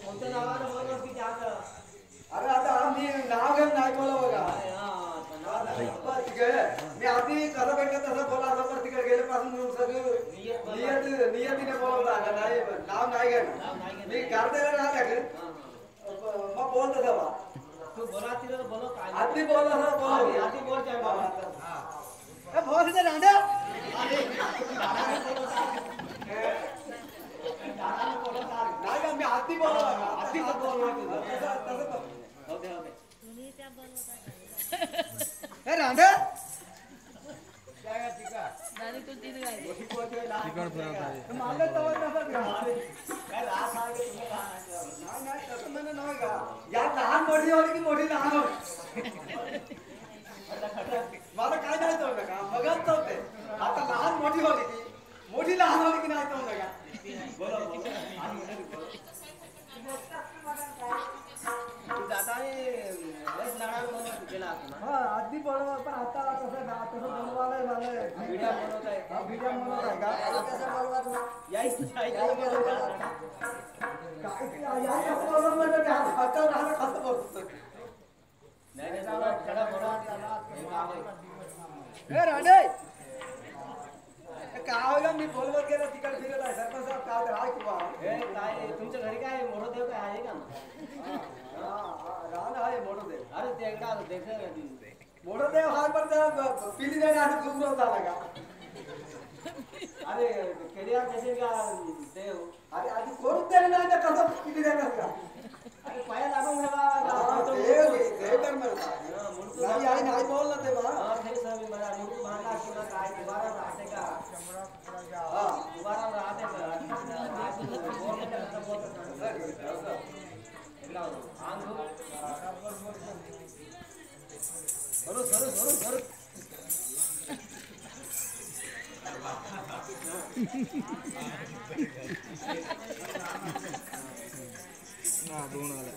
कोणत्या नावानं बोलवत की त्या अरे आता आम्ही नाव घेऊन नाही बोला बघा मी आधी कसं भेटलं तसं बोला असं तिकडे गेल्यापासून सगळं नियतीने बोलवला नाही नाव नाही घेणं मी गाडीला राहते मग बोलतो तेव्हा तू बोला तिला बोलो काय आधी बोल आधी बोल काय बाबा बोल तिथे रांड्या नाही का मी आधी बोल आधी हे रांड्या दादी तू तीन गाय तिकड फिरत आहे मला तवय नसत काय रास आहे नाही तसं म्हणणं नाही का या लहान मोठी होती की मोठी लहान होती मला काय नाही तो का बघत नव्हते आता लहान मोठी होती की मोठी लहान होती की नाही तो का बोला तू जाता बस लढा म्हणून गेला ना हा आधी बोलवा पण आता तसं बोलवायला मला व्हिडिओ बनवत आहे हा व्हिडिओ बनवत आहे का कसं बोलवा यायचं काय कसं बोलवा म्हणजे हातावर राहणं कसं बोलतो नाही चला बोला हे राणे काय का मी बोलवत गेला तिकडे फिरत आहे सरपंच साहेब काय तर आहे किंवा हे काय तुमच्या घरी काय मोठं देव काय आहे का राहणं आहे मोठं देव अरे ते एकदा देख मोठं देव हा पण पिली नाही आणि गुमराव झाला का अरे केडिया जैसे का देव अरे आधी कोण देव नाही तर कसं पिली देणार का अरे पाया लागून गेला देव कर नाही आई नाही बोलला तेव्हा हे सब मला मुलगी भांडा किंवा काय दुबारा राहते का हा दुबारा राहते का ना दोन आले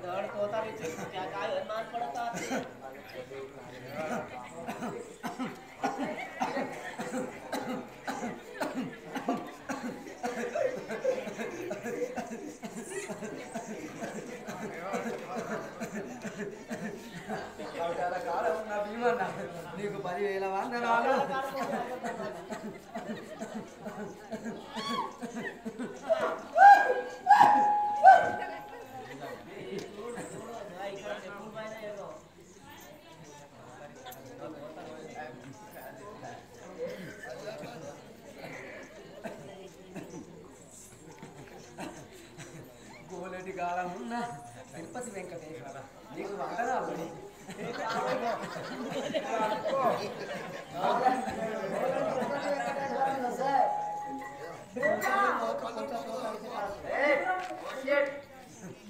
धड तो होता क्या काय अनुमान पडता నీకు 10,000 వందనాలు గోలెటి కాలం ఉన్న తిరుపతి వెంకటేశ్వర నీకు వందనాలు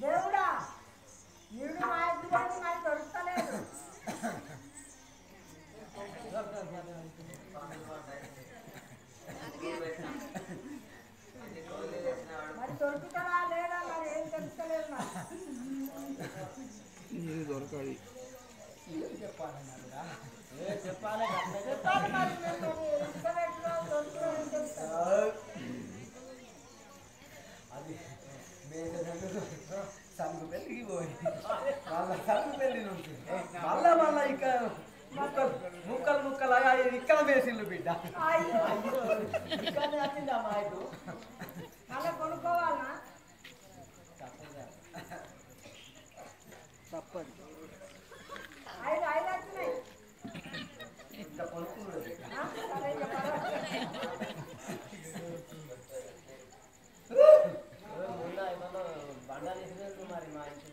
దేవుడా నీడు మా ఇంటి నాకు దొరుకుతలేదు మరి దొరుకుతారా లేదా మరి ఏం తెలుస్తలేదు ఇది దొరకాలి చెప్పాలి చెప్పాలి మరి ఇన్స్టలేట్లో దొరుకుతారని తెలుస్తారు అది సంగు పెళ్ళికి పోయి వాళ్ళ సంగు పెళ్ళి నుంచి మళ్ళా ఇక ముక్కలు ఇక్కడ వేసిండు బిడ్డ ఇక్కడ వచ్చిందా మా ఇటు మళ్ళీ కొనుక్కోవాలనా తప్పదు 5 వచ్చినాయి ఇంకా కొనుక్కున్నాడు సరే ముందు ఏమన్నా బండాలు వేసినట్టు మరి మా ఇంటి